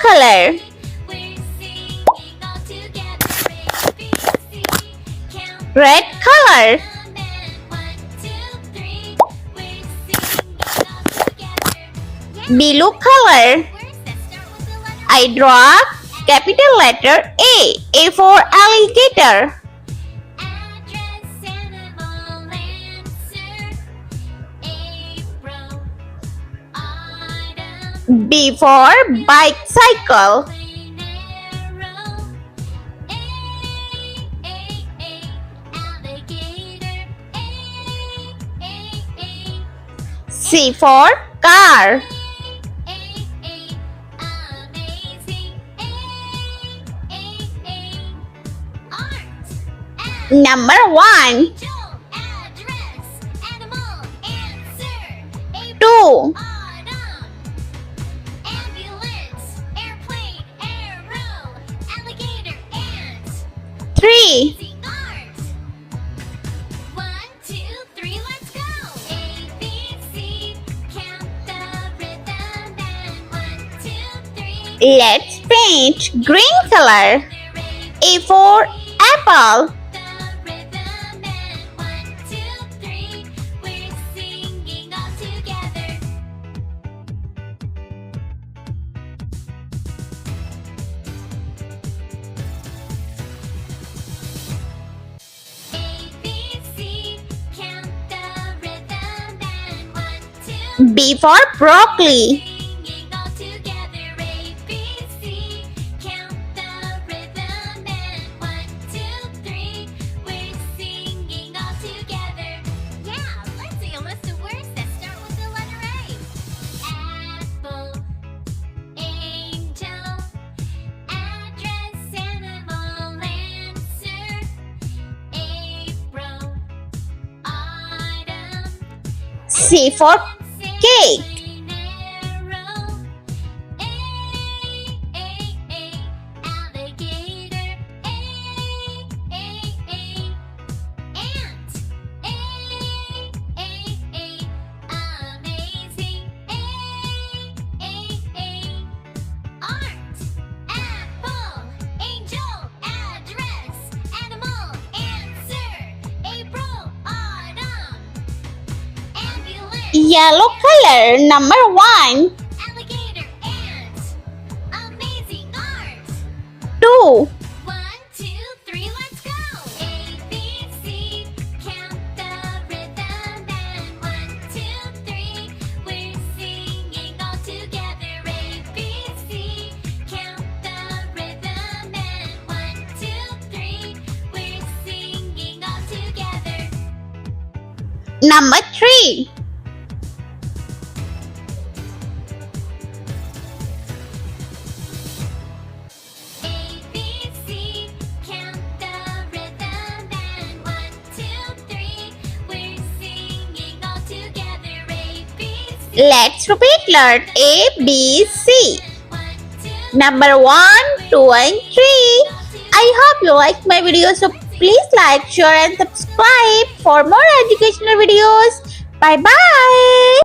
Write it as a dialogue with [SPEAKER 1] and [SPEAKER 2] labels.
[SPEAKER 1] color. Red color. Blue color. I draw capital letter A. A for alligator. B for bicycle. C for car. Number 1, 2, 3, 4. Let's paint green color. A for apple. B for broccoli. C for cake. Yellow color. Number 1, 2, 3. Let's repeat letter A, B, C. Number 1, 2 and 3. I hope you like my video, so please like, share and subscribe for more educational videos. Bye bye.